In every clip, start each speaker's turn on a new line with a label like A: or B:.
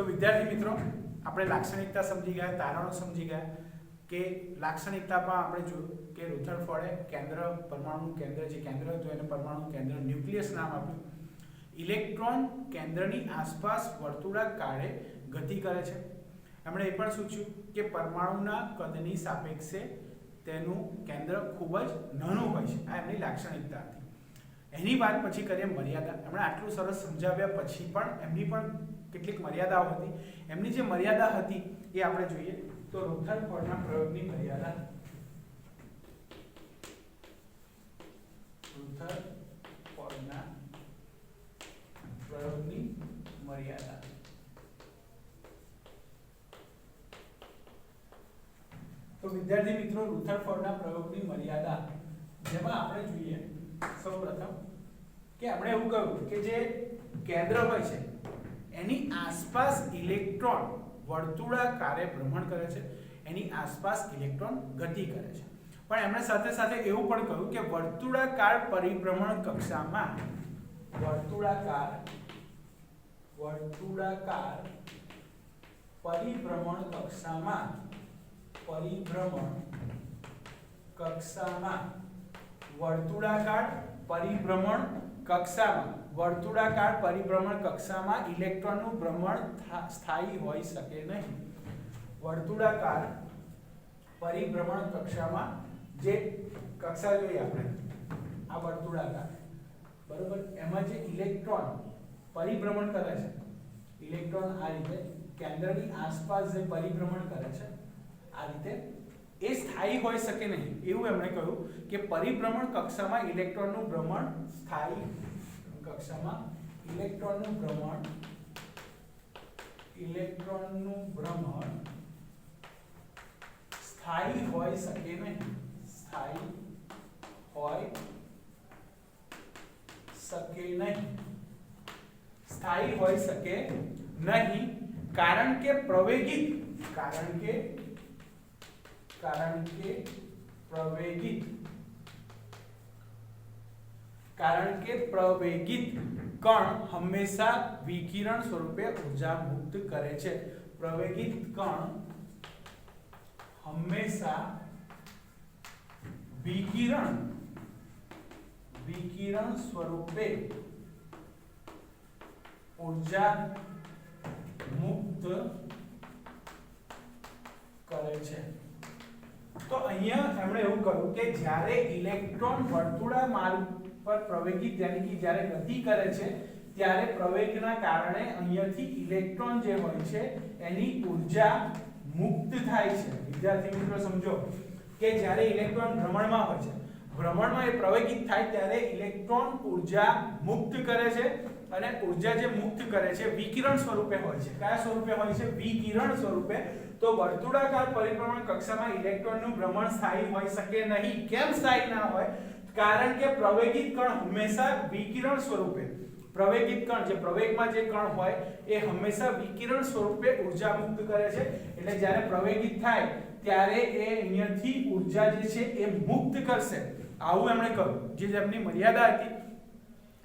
A: तो विद्यार्थी मित्रों આપણે લાક્ષણિકતા સમજી ગયા, તારણો સમજી ગયા કે લાક્ષણિકતામાં આપણે જોયું કે રુથરફોર્ડે કેન્દ્ર પરમાણુનું કેન્દ્ર જે કેન્દ્ર હતું એને પરમાણુનું કેન્દ્ર ન્યુક્લિયસ નામ આપ્યું. ઇલેક્ટ્રોન કેન્દ્રની આસપાસ વર્તુળાકારે ગતિ કરે છે. એમણે એ પણ સૂચવ્યું કે પરમાણુના કદની સાપેક્ષે તેનું કેન્દ્ર ખૂબ જ નાનું હોય છે. આ એમની લાક્ષણિકતા હતી. એની વાત પછી કરીએ મર્યાદા. એમણે આટલું સરસ સમજાવ્યા પછી પણ એમની પણ કેટલીક મર્યાદાઓ હતી. એમની જે મર્યાદા હતી એ આપણે જોઈએ તો રુથરફોર્ડના પ્રયોગની મર્યાદા. રુથરફોર્ડના પ્રયોગની મર્યાદા. તો વિદ્યાર્થી મિત્રો રુથરફોર્ડના પ્રયોગની મર્યાદા જેમાં આપણે જોઈએ સૌપ્રથમ કે આપણે એવું કહ્યું કે જે કેન્દ્ર હોય છે એની આસપાસ ઇલેક્ટ્રોન વર્તુળાકારે ભ્રમણ કરે છે, એની આસપાસ ઇલેક્ટ્રોન ગતિ કરે છે. પણ એમણે સાથે સાથે એવું પણ કહ્યું કે વર્તુળાકાર પરિભ્રમણ કક્ષામાં વર્તુળાકાર પરિભ્રમણ કક્ષામાં વર્તુળાકાર પરિભ્રમણ કક્ષામાં ઇલેક્ટ્રોનનું ભ્રમણ સ્થાયી હોઈ શકે નહીં. વર્તુળાકાર પરિભ્રમણ કક્ષામાં જે કક્ષા જોઈએ આપણે આ વર્તુળાકાર બરોબર, એમાં જે ઇલેક્ટ્રોન પરિભ્રમણ કરે છે, ઇલેક્ટ્રોન આ રીતે કેન્દ્રની આસપાસ જે પરિભ્રમણ કરે છે આ રીતે એ સ્થાયી હોઈ શકે નહીં એવું એમણે કહ્યું કે પરિભ્રમણ કક્ષામાં ઇલેક્ટ્રોનનું ભ્રમણ સ્થાયી કક્ષામાં ઇલેક્ટ્રોનનું ભ્રમણ સ્થાયી હોઈ શકે નહીં. સ્થાયી હોઈ શકે નહીં કારણ કે પ્રવેગિત કણ હંમેશા વિકિરણ સ્વરૂપે ઊર્જા મુક્ત કરે છે. પ્રવેગિત કણ હંમેશા વિકિરણ સ્વરૂપે ઊર્જા મુક્ત કરે છે. તો અહીંયા એમણે એવું કહ્યું કે જ્યારે ઇલેક્ટ્રોન વર્તુળા માર્ગ પર પ્રવેગિત યાની કે જ્યારે ગતિ કરે છે ત્યારે પ્રવેગના કારણે અહીંયાથી ઇલેક્ટ્રોન જે હોય છે એની ઊર્જા મુક્ત થાય છે. વિદ્યાર્થી મિત્રો સમજો કે જ્યારે ઇલેક્ટ્રોન ભ્રમણમાં હોય છે, ભ્રમણમાં એ પ્રવેગિત થાય ત્યારે ઇલેક્ટ્રોન ઊર્જા મુક્ત કરે છે અને ઊર્જા જે મુક્ત કરે છે વિકિરણ સ્વરૂપે હોય છે. કયા સ્વરૂપે હોય છે? વિકિરણ સ્વરૂપે. તો વર્તુળાકાર પરિભ્રમણ કક્ષામાં ઇલેક્ટ્રોનનું ભ્રમણ સ્થાયી હોઈ શકે નહીં. કેમ સ્થાયી ના હોય? કારણ કે પ્રવેગિત કણ હંમેશા વિકિરણ સ્વરૂપે, પ્રવેગિત કણ જે પ્રવેગમાં જે કણ હોય એ હંમેશા વિકિરણ સ્વરૂપે ઊર્જા મુક્ત કરે છે. એટલે જ્યારે પ્રવેગિત થાય ત્યારે એ અહીંયાથી ઊર્જા જે છે એ મુક્ત કરશે. આવું એમણે કહ્યું, જે એમની મર્યાદા હતી.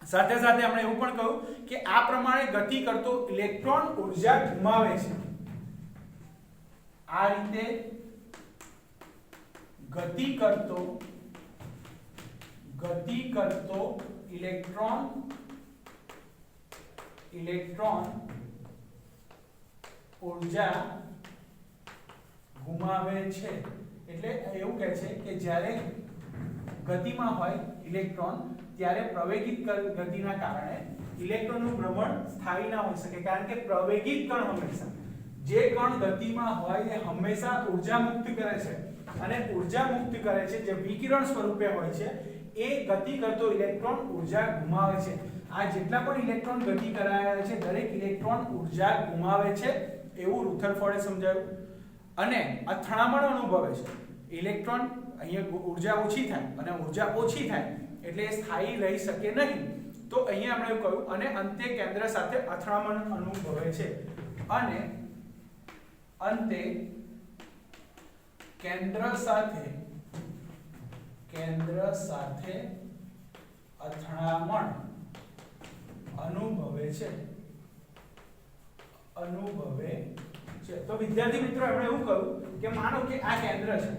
A: સાથે સાથે એમણે એવું પણ કહ્યું કે આ પ્રમાણે ગતિ કરતો ઇલેક્ટ્રોન ઊર્જા ગુમાવે છે. આ રીતે ગતિ કરતો ઇલેક્ટ્રોન ઊર્જા ગુમાવે છે. એટલે એવું કહે છે કે જ્યારે ગતિમાં હોય ઇલેક્ટ્રોન ત્યારે પ્રવેગિત ગતિના કારણે ઇલેક્ટ્રોનનું ભ્રમણ સ્થાયી ના હોઈ શકે. કારણ કે પ્રવેગિત કણ હંમેશા, જે કણ ગતિમાં હોય એ હંમેશા ઊર્જા મુક્ત કરે છે અને ઊર્જા મુક્ત કરે છે જે વિકિરણ સ્વરૂપે હોય છે એ ગતિ કરતો ઇલેક્ટ્રોન ઊર્જા ગુમાવે છે. આ જેટલા પણ ઇલેક્ટ્રોન ગતિ કરાયા છે દરેક ઇલેક્ટ્રોન ઊર્જા ગુમાવે છે એવું રુથરફોર્ડે સમજાવ્યું. અને અથડામણ અનુભવે છે. ઇલેક્ટ્રોન અહીંયા ઊર્જા ઓછી થાય અને ઊર્જા ઓછી થાય એટલે એ સ્થાયી રહી શકે નહીં. તો અહીંયા આપણે એવું કહ્યું અને અંતે કેન્દ્ર સાથે અથડામણ અનુભવે છે અને અંતે કેન્દ્ર સાથે અથડામણ અનુભવે છે. અનુભવે છે। તો વિદ્યાર્થી મિત્રો એમણે એવું કહ્યું કે માનો કે આ કેન્દ્ર છે,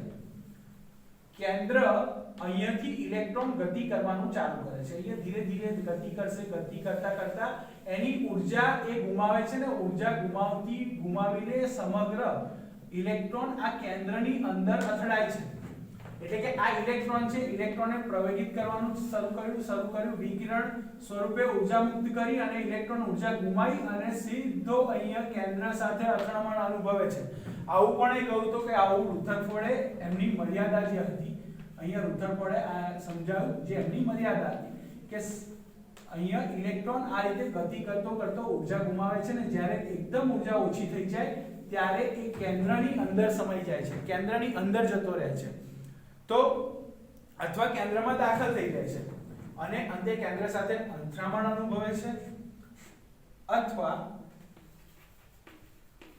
A: કેન્દ્ર અહીંયાથી ઇલેક્ટ્રોન ગતિ કરવાનું ચાલુ કરે છે, અહીંયા ધીરે ધીરે ગતિ કરશે, ગતિ કરતા કરતા એની ઊર્જા એ ગુમાવે છે ને ઊર્જા ગુમાવીને સમગ્ર ઇલેક્ટ્રોન આ કેન્દ્રની અંદર અથડાય છે। એટલે કે આ ઇલેક્ટ્રોન છે, ઇલેક્ટ્રોનને પ્રવેગિત કરવાનું શરૂ કર્યું વિકિરણ સ્વરૂપે ઊર્જા મુક્ત કરી અને ઇલેક્ટ્રોન ઊર્જા ગુમાવી અને સીધો અહીંયા કેન્દ્ર સાથે અથડામણ અનુભવે છે। આવું કોણે કહ્યું તો કે આવું રુથરફોર્ડે એમની મર્યાદા જે હતી, અહીંયા રુથરફોર્ડે આ સમજાવ્યું જે એમની મર્યાદા હતી કે અહીંયા ઇલેક્ટ્રોન આ રીતે ગતિ કરતો ઊર્જા ગુમાવે છે ને જ્યારે એકદમ ઊર્જા ઓછી થઈ જાય ત્યારે એ કેન્દ્રની અંદર સમાઈ જાય છે, કેન્દ્રની અંદર જતો રહે છે તો અથવા કેન્દ્રમાં દાખલ થઈ જાય છે અને અંતે કેન્દ્ર સાથે અથડામણ અનુભવે છે અથવા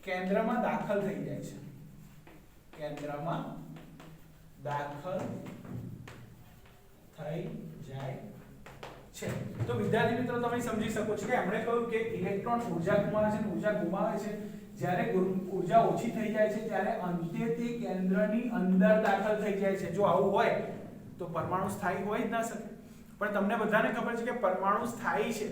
A: કેન્દ્રમાં દાખલ થઈ જાય છે, કેન્દ્રમાં દાખલ થઈ જાય છે। તો વિદ્યાર્થી મિત્રો તમે સમજી શકો છો કે એમણે કહ્યું કે ઇલેક્ટ્રોન ઊર્જા ગુમાવે છે, ઊર્જા ગુમાવે છે જ્યારે ઊર્જા ઓછી થઈ જાય છે ત્યારે અંતે તે કેન્દ્રની અંદર દાખલ થઈ જાય છે। જો આવું હોય તો પરમાણુ સ્થાયી હોય જ ના શકે, પણ તમને બધાને ખબર છે કે પરમાણુ સ્થાયી છે,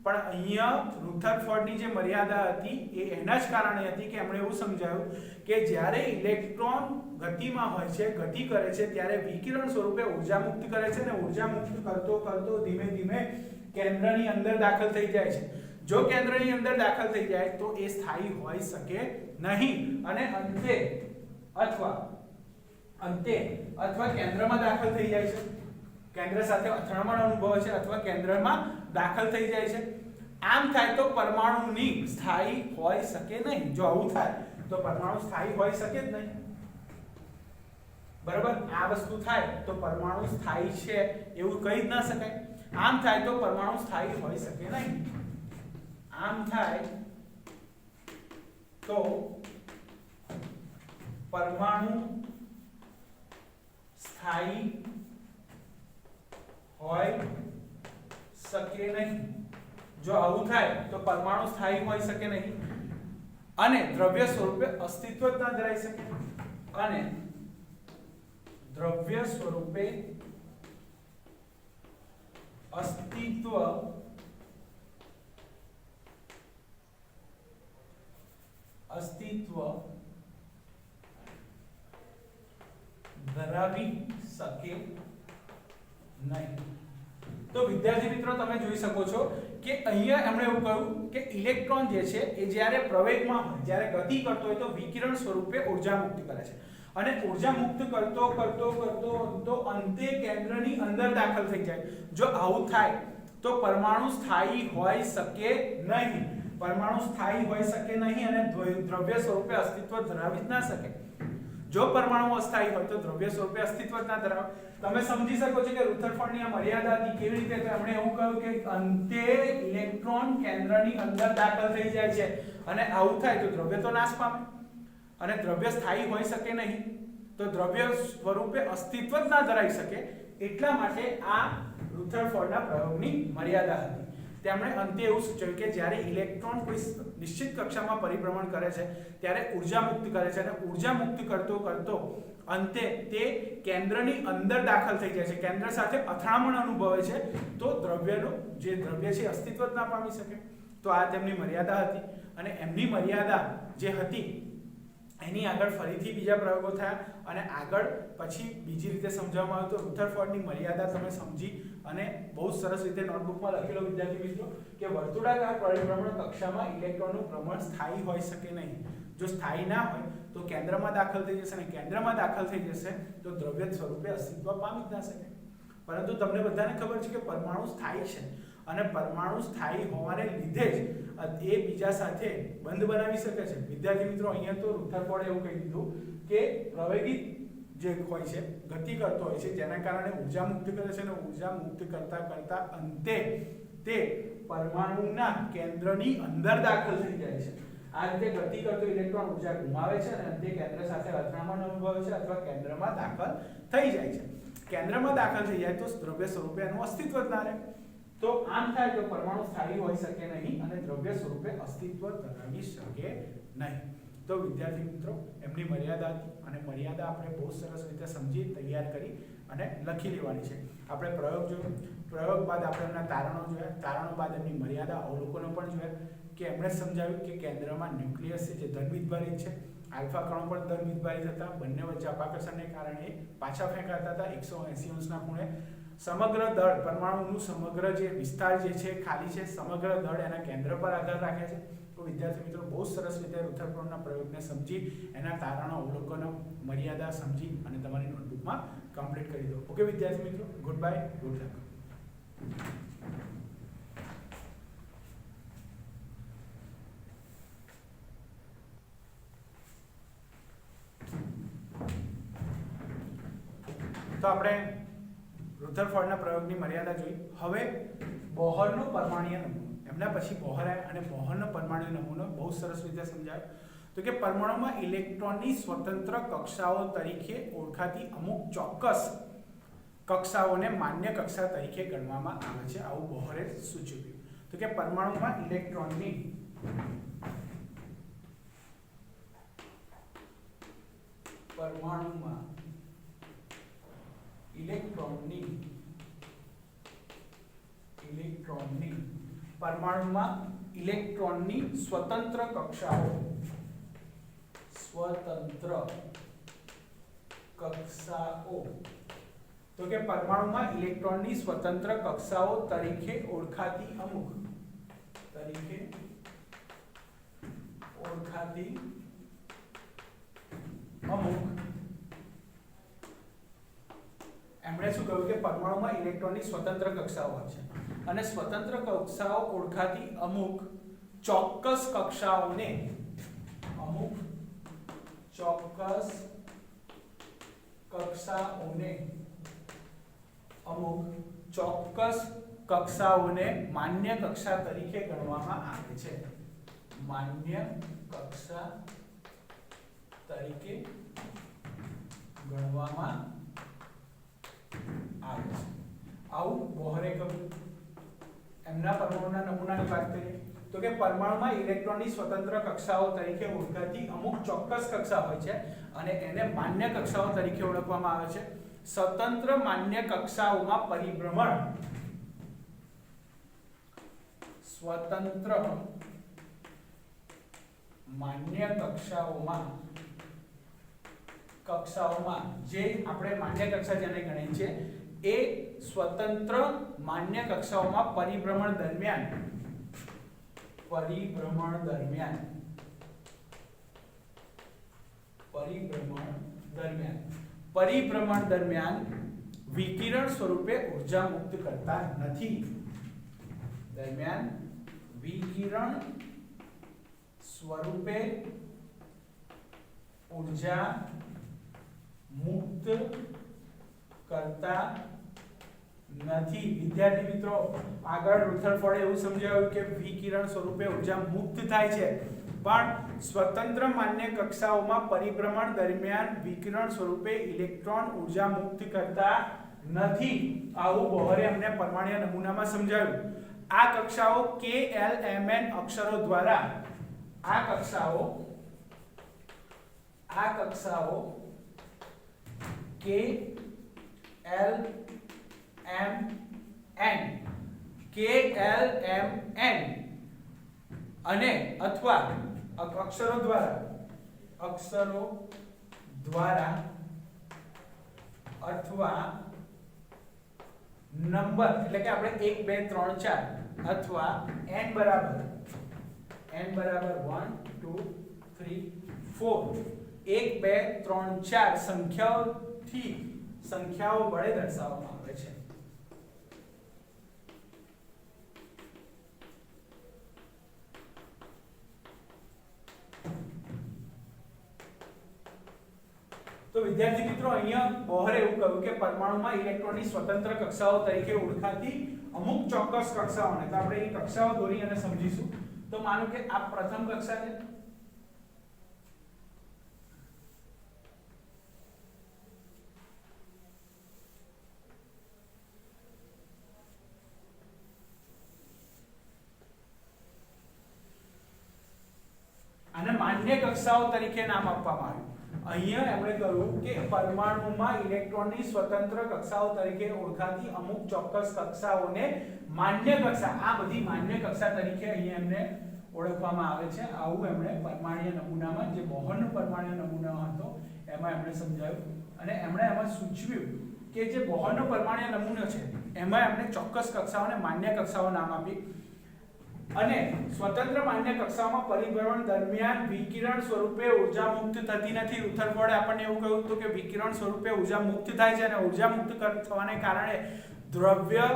A: પણ અહીંયા રુથરફોર્ડની જે મર્યાદા હતી એ એના જ કારણે હતી કે એમણે એવું સમજાવ્યું કે જ્યારે ઇલેક્ટ્રોન ગતિમાં હોય છે, ગતિ કરે છે ત્યારે વિકિરણ સ્વરૂપે ઊર્જા મુક્ત કરે છે અને ઊર્જા મુક્ત કરતો ધીમે ધીમે કેન્દ્રની અંદર દાખલ થઈ જાય છે। જો કેન્દ્રની અંદર દાખલ થઈ જાય તો એ સ્થાયી હોઈ શકે નહીં અને અંતે અથવા કેન્દ્રમાં દાખલ થઈ જાય છે, કેન્દ્ર સાથે અથડામણ અનુભવે છે અથવા કેન્દ્રમાં દાખલ થઈ જાય છે। આમ થાય તો પરમાણુની સ્થાયી હોઈ શકે નહીં। જો આવું થાય તો પરમાણુ સ્થાયી હોઈ શકે જ નહીં, બરાબર। આ વસ્તુ થાય તો પરમાણુ સ્થાયી છે એવું કહી જ ના શકાય। આમ થાય તો પરમાણુ સ્થાયી હોઈ શકે નહીં, આમ થાય તો પરમાણુ સ્થાયી હોય શકે નહીં। જો આવું થાય તો પરમાણુ સ્થાયી હોઈ શકે નહીં અને દ્રવ્ય સ્વરૂપે અસ્તિત્વ જ ન ધરાવી શકે, અને દ્રવ્ય સ્વરૂપે અસ્તિત્વ ધરાવી શકે નહીં। તો વિદ્યાર્થી મિત્રો તમે જોઈ શકો છો કે અહીંયા એમણે એવું કહ્યું કે ઇલેક્ટ્રોન જે છે એ જ્યારે પ્રવેગમાં હોય, જ્યારે ગતિ કરતો હોય તો વિકિરણ સ્વરૂપે ઊર્જા મુક્ત કરે છે અને ઊર્જા મુક્ત કરતો અંતે કેન્દ્રની અંદર દાખલ થઈ જાય। જો આવું થાય તો પરમાણુ સ્થાયી હોઈ શકે નહીં, પરમાણુ સ્થાયી હોઈ શકે નહીં અને દ્રવ્ય સ્વરૂપે અસ્તિત્વ ધરાવી જ ના શકે। જો પરમાણુ અસ્થાયી હોય તો દ્રવ્ય સ્વરૂપે અસ્તિત્વ જ ના ધરાવે। તમે સમજી શકો છો કે રુથરફોર્ડની આ મર્યાદા હતી કેવી રીતે, તો એમણે એવું કહ્યું કે અંતે ઇલેક્ટ્રોન કેન્દ્રની અંદર દાખલ થઈ જાય છે અને આવું થાય તો દ્રવ્ય તો નાશ પામે અને દ્રવ્ય સ્થાયી હોઈ શકે નહીં, તો દ્રવ્ય સ્વરૂપે અસ્તિત્વ જ ના ધરાવી શકે। એટલા માટે આ રુથરફોર્ડના પ્રયોગની મર્યાદા હતી। તેમણે અંતે એવું સૂચવ્યું કે જ્યારે ઇલેક્ટ્રોન કોઈ નિશ્ચિત કક્ષામાં પરિભ્રમણ કરે છે ત્યારે ઊર્જા મુક્ત કરે છે અને ઊર્જા મુક્ત કરતો અંતે તે કેન્દ્રની અંદર દાખલ થઈ જાય છે, કેન્દ્ર સાથે અથડામણ અનુભવે છે તો દ્રવ્યનું જે દ્રવ્ય છે અસ્તિત્વ જ ના પામી શકે। તો આ તેમની મર્યાદા હતી અને એમની મર્યાદા જે હતી એની આગળ ફરીથી બીજા પ્રયોગો થયા અને આગળ પછી બીજી રીતે સમજાવવામાં આવ્યું। તો રુથરફોર્ડની મર્યાદા તમે સમજી અને બહુ સરસ રીતે નોટબુકમાં લખેલો વિદ્યાર્થી મિત્રો કે વર્તુળાકાર પરિભ્રમણ કક્ષામાં ઇલેક્ટ્રોનનું ભ્રમણ સ્થાયી હોઈ શકે નહીં। જો સ્થાયી ના હોય તો કેન્દ્રમાં દાખલ થઈ જશે અને કેન્દ્રમાં દાખલ થઈ જશે તો દ્રવ્ય સ્વરૂપે અસ્તિત્વ પામી જ ના શકે। પરંતુ તમને બધાને ખબર છે કે પરમાણુ સ્થાયી છે અને પરમાણુ સ્થાયી હોવાને લીધે જ એ બીજા સાથે બંધ બનાવી શકે છે। વિદ્યાર્થી મિત્રો અહીંયા તો રુથરફોર્ડે એવું કહી દીધું કે પ્રવેગિત જે હોય છે, ગતિ કરતો હોય છે જેના કારણે ઊર્જા મુક્ત કરે છે અને ઊર્જા મુક્ત કરતા અંતે તે પરમાણુના કેન્દ્રની અંદર દાખલ થઈ જાય છે। આ રીતે ગતિ કરતો ઇલેક્ટ્રોન ઊર્જા ગુમાવે છે અને અંતે કેન્દ્ર સાથે અથડામણ અનુભવે છે અથવા કેન્દ્રમાં દાખલ થઈ જાય છે। કેન્દ્રમાં દાખલ થઈ જાય તો દ્રવ્ય સ્વરૂપે એનું અસ્તિત્વ જ ના રહે। તો આમ થાય તો પરમાણુ સ્થાયી હોઈ શકે નહીં અને દ્રવ્ય સ્વરૂપે અસ્તિત્વ ધરાવી શકે નહીં. તો વિદ્યાર્થી મિત્રો એમની મર્યાદા અને મર્યાદા આપણે બહુ સરસ રીતે સમજી તૈયાર કરી અને લખી લેવાની છે. આપણે પ્રયોગ જોયો, પ્રયોગ બાદ આપણે એમના તારણો જોયા, તારણો બાદ એમની મર્યાદા અવલોકનો પણ જોયા કે એમણે સમજાવ્યું કે કેન્દ્રમાં ન્યુક્લિયસ છે જે ધનવિદ્ભારિત છે, આલ્ફા કણો પણ ધનવિદ્ભારિત હતા, બંને વચ્ચે અપાકર્ષણને કારણે પાછા ફેંકાતા હતા 180 અંશના ખૂણે. સમગ્ર દળ પરમાણુનું સમગ્ર જે વિસ્તાર જે છે ખાલી છે, સમગ્ર દળ એના કેન્દ્ર પર આધાર રાખે છે. તો વિદ્યાર્થી મિત્રો બહુ સરસ રીતે રુથરફોર્ડના પ્રયોગને સમજી એના તારણો અવલોકનો મર્યાદા સમજી અને તમારી નોટબુકમાં કમ્પ્લીટ કરી દો. ઓકે વિદ્યાર્થી મિત્રો, ગુડ બાય, ગુડ લક. તો આપણે રુથરફોર્ડના પ્રયોગની મર્યાદા જોઈ. હવે બોહરનો પરમાણ્વીય નમૂનો, એમના પછી બોહર આવ્યા અને બોહરનો પરમાણ્વીય નમૂનો બહુ સરસ રીતે સમજાયો. તો કે પરમાણુમાં ઇલેક્ટ્રોનની સ્વતંત્ર કક્ષાઓ તરીકે ઓળખાતી અમુક ચોક્કસ કક્ષાઓને માન્ય કક્ષા તરીકે ગણવામાં આવે છે, આવું બોહરે સૂચવ્યું. તો કે પરમાણુમાં ઇલેક્ટ્રોનની સ્વતંત્ર કક્ષાઓ તો કે પરમાણુમાં ઇલેક્ટ્રોનની સ્વતંત્ર કક્ષાઓ તરીકે ઓળખાતી અમુક એમણે શું કહ્યું કે પરમાણુમાં ઇલેક્ટ્રોનની સ્વતંત્ર કક્ષાઓ હોય છે અને સ્વતંત્ર કક્ષાઓ ઓળખાતી અમુક ચોક્કસ કક્ષાઓને માન્ય કક્ષા તરીકે ગણવામાં આવે છે. માન્ય કક્ષા તરીકે ગણવામાં આવે છે, આવું બોહરે કહ્યું. એમના પરમાણુના નમૂનાની વાત કરીએ તો કે પરમાણુમાં ઇલેક્ટ્રોનની સ્વતંત્ર કક્ષાઓ તરીકે ઓળખાતી અમુક ચોક્કસ કક્ષા હોય છે અને એને માન્ય કક્ષાઓ તરીકે ઓળખવામાં આવે છે. સ્વતંત્ર માન્ય કક્ષાઓમાં પરિભ્રમણ જે આપણે માન્ય કક્ષા જેને ગણીએ છીએ એ સ્વતંત્ર માન્ય કક્ષાઓમાં પરિભ્રમણ દરમિયાન વિકિરણ સ્વરૂપે ઊર્જા મુક્ત કરતા નથી. વિદ્યાર્થી મિત્રો, આગળ રુથરફોર્ડે એવું સમજાવ્યું કે વિકિરણ સ્વરૂપે ઊર્જા મુક્ત થાય છે, પણ સ્વતંત્ર માન્ય કક્ષાઓમાં પરિભ્રમણ દરમિયાન વિકિરણ સ્વરૂપે ઇલેક્ટ્રોન ઊર્જા મુક્ત કરતા નથી, આવું બોહરે અમને પરમાણ્વીય નમૂનામાં સમજાવ્યું. આ કક્ષાઓ કે એલ એમ એન અક્ષરો દ્વારા આ કક્ષાઓ કે એલ એમ એન અને અથવા અક્ષરો દ્વારા અથવા નંબર એટલે કે આપણે 1 2 3 4 અથવા n બરાબર 1 2 3 4 1 2 3 4 સંખ્યાઓ વડે દર્શાવવામાં આવે છે. તો વિદ્યાર્થી મિત્રો, અહીંયા બોહરે એવું કહ્યું કે પરમાણુમાં ઇલેક્ટ્રોનની સ્વતંત્ર કક્ષાઓ તરીકે ઓળખાતી અમુક ચોક્કસ કક્ષાઓને, તો આપણે એ કક્ષાઓ દોરી અને સમજીશું. તો માનો કે આ પ્રથમ કક્ષા છે, કક્ષાઓ તરીકે નામ આપવામાં આવ્યું। અહીંયા એમણે કહ્યું કે પરમાણુમાં ઇલેક્ટ્રોનની સ્વતંત્ર કક્ષાઓ તરીકે ઓળખાતી અમુક ચોક્કસ કક્ષાઓને માન્ય કક્ષા, આ બધી માન્ય કક્ષા તરીકે અહીંયા એમને ઓળખવામાં આવે છે। આવું એમણે પરમાણ્વીય નમૂનામાં જે બોહરનો પરમાણ્વીય નમૂનો હતો એમાં એમણે સમજાવ્યું અને એમણે એમાં સૂચવ્યું કે જે બોહરનો પરમાણ્વીય નમૂનો છે એમાં એમણે ચોક્કસ કક્ષાઓને માન્ય કક્ષાઓ નામ આપી અને સ્વતંત્ર માન્ય કક્ષાઓમાં પરિભ્રમણ દરમિયાન વિકિરણ સ્વરૂપે ઊર્જા મુક્ત થતી નથી। રુથરફોર્ડે આપણને એવું કહ્યું હતું કે વિકિરણ સ્વરૂપે ઊર્જા મુક્ત થાય છે અને ઊર્જા મુક્ત થવાને કારણે દ્રવ્ય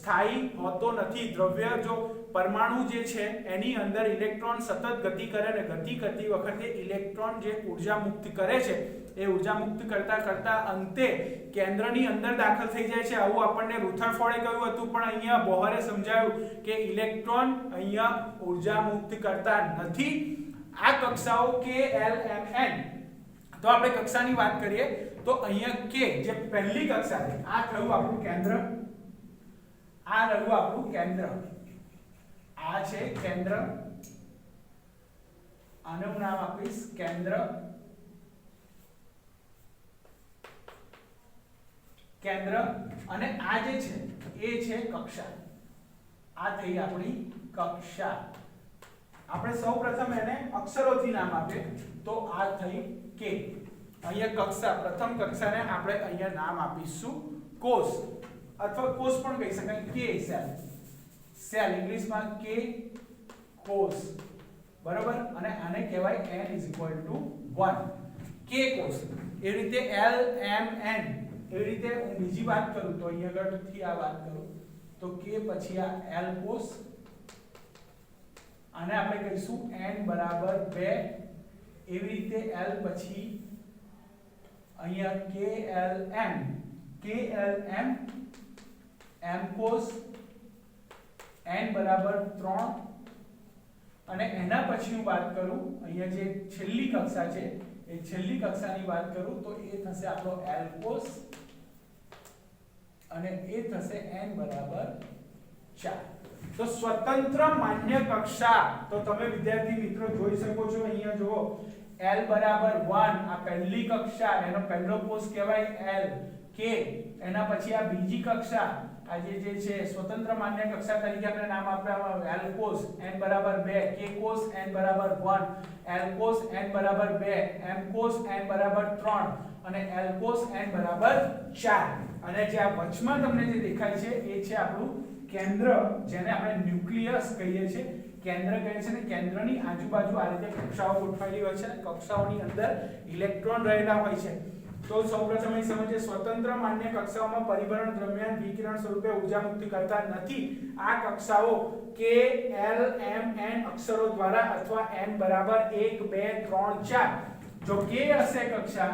A: સ્થાયી હોતો નથી। દ્રવ્ય જો પરમાણુ જે છે એની અંદર ઇલેક્ટ્રોન સતત ગતિ કરે અને ગતિ કરતી વખતે ઇલેક્ટ્રોન જે ઊર્જા મુક્ત કરે છે એ ઊર્જા મુક્ત કરતા કરતા અંતે કેન્દ્રની અંદર દાખલ થઈ જાય છે। આવું આપણને રુથરફોર્ડે કહ્યું હતું, પણ અહીંયા બોહરે સમજાવ્યું કે ઇલેક્ટ્રોન અહીંયા ઊર્જા મુક્ત કરતા નથી। આ કક્ષાઓ K L M N, તો આપણે કક્ષાની વાત કરીએ તો અહીંયા K જે પહેલી કક્ષા છે આ થયું આપણું કેન્દ્ર, આ રહ્યું આપણું કેન્દ્ર, આ છે કેન્દ્ર, આનું નામ આપીશ કેન્દ્ર, કેન્દ્ર અને આ જે છે એ છે કક્ષા, આ થઈ આપણી કક્ષા। આપણે સૌપ્રથમ એને અક્ષરોથી નામ આપીએ તો આ થઈ K। અહીંયા કક્ષા, પ્રથમ કક્ષાને આપણે અહીંયા નામ આપીશું કોષ અથવા કોષ પણ કહી શકાય, K સેલ, સેલ ઇંગ્લિશમાં K કોષ, બરોબર, અને આને કહેવાય n=1 K કોષ। એ રીતે L M N, એવી રીતે હું બીજી વાત કરું તો અહીંયા આગળથી આ વાત કરું તો K પછી આ L કોષ, આને આપણે કહીશું n=2, એવી રીતે L પછી અહીંયા KLM M કોષ n=3 અને એના પછી હું વાત કરું અહીંયા જે છેલ્લી કક્ષા છે એ છેલ્લી કક્ષાની વાત કરું તો એ થશે આપણો L કોષ અને એ થશે n=4। તો સ્વતંત્ર માન્ય કક્ષા, તો તમે વિદ્યાર્થી મિત્રો જોઈ શકો છો અહીંયા જુઓ L=1, આ પહેલી કક્ષા, એનો પહેલો કોષ કહેવાય L, K, એના પછી આ બીજી કક્ષા, આ જે છે સ્વતંત્ર માન્ય કક્ષા તરીકે આપણે નામ આપવામાં આવ્યું L કોષ n=2, K કોષ n=1, L કોષ n=2, M કોષ n=3 અને L કોષ n=4। અને જે આ વચમાં તમને જે દેખાય છે એ છે આપણું કેન્દ્ર, જેને આપણે ન્યુક્લિયસ કહીએ છીએ, કેન્દ્ર કહે છે ને કેન્દ્રની આજુબાજુ આ રીતે કક્ષાઓ ગોઠવાયેલી હોય છે, કક્ષાઓની અંદર ઇલેક્ટ્રોન રહેલા હોય છે। તો સૌપ્રથમ અહીં સમજીએ, સ્વતંત્ર માન્ય કક્ષાઓમાં પરિભ્રમણ દરમિયાન વિકિરણ સ્વરૂપે ઊર્જા મુક્ત કરતા નથી। આ કક્ષાઓ K L M N અક્ષરો દ્વારા અથવા n = 1 2 3 4, જો K હશે કક્ષા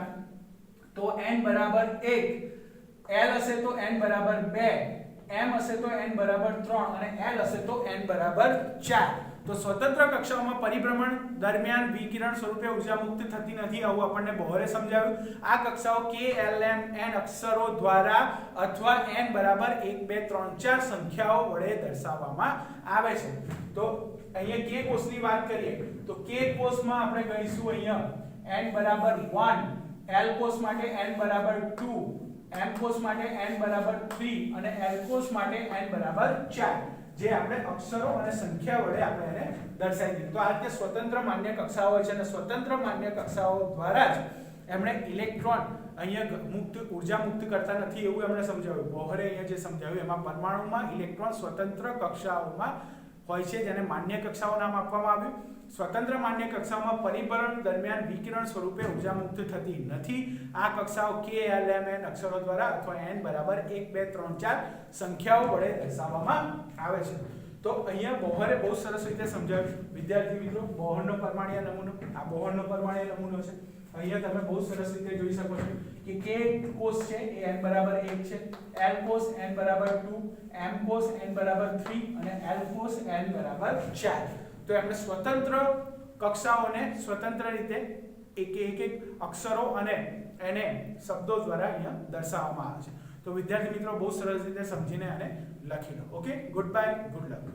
A: તો n=1, L હશે તો n=2, M હશે તો n=3 અને L હશે તો n=4। તો સ્વતંત્ર કક્ષાઓમાં પરિભ્રમણ દરમિયાન વિકિરણ સ્વરૂપે ઊર્જા મુક્ત થતી નથી, આવું આપણને બોહરે સમજાવ્યું। આ કક્ષાઓ K L M N અક્ષરો દ્વારા અથવા n = 1 2 3 4 સંખ્યાઓ વડે દર્શાવવામાં આવે છે। તો અહીંયા K કોષની વાત કરીએ તો K કોષમાં આપણે કહીશું અહીંયા n=1, L કોષ માટે n=2, M કોષ માટે n=3 અને L કોષ માટે n=4, જે આપણે અક્ષરો અને સંખ્યા વડે આપણે એને દર્શાવી દીધું। તો આ રીતે સ્વતંત્ર માન્ય કક્ષાઓ હોય છે અને સ્વતંત્ર માન્ય કક્ષાઓ દ્વારા જ એમણે ઇલેક્ટ્રોન અહીંયા ઊર્જા મુક્ત કરતા નથી એવું એમણે સમજાવ્યું। બોહરે અહીંયા જે સમજાવ્યું એમાં પરમાણુમાં ઇલેક્ટ્રોન સ્વતંત્ર કક્ષાઓમાં હોય છે, જેને માન્ય કક્ષાઓ નામ આપવામાં આવ્યું। સ્વતંત્ર માન્ય કક્ષાઓમાં પરિભ્રમણ દરમિયાન વિકિરણ સ્વરૂપે ઊર્જા મુક્ત થતી નથી। આ કક્ષાઓ K L M N અક્ષરો દ્વારા અથવા n = 1 2 3 4 સંખ્યાઓ વડે દર્શાવવામાં આવે છે। તો અહીંયા બોહરે બહુ સરસ રીતે સમજાવ્યું વિદ્યાર્થી મિત્રો, બોહરનો પરમાણ્વીય નમૂનો, આ બોહરનો પરમાણ્વીય નમૂનો છે। અહીંયા તમે બહુ સરસ રીતે જોઈ શકો છો કે K કોષ છે એ n = 1 છે, L કોષ n = 2, M કોષ n = 3 અને L કોષ n = 4। તો એમણે સ્વતંત્ર કક્ષાઓને સ્વતંત્ર રીતે એક અક્ષરો અને એને શબ્દો દ્વારા અહીંયા દર્શાવવામાં આવે છે। તો વિદ્યાર્થી મિત્રો બહુ સરસ રીતે સમજીને આને લખી લો। ઓકે, ગુડ બાય, ગુડ લક।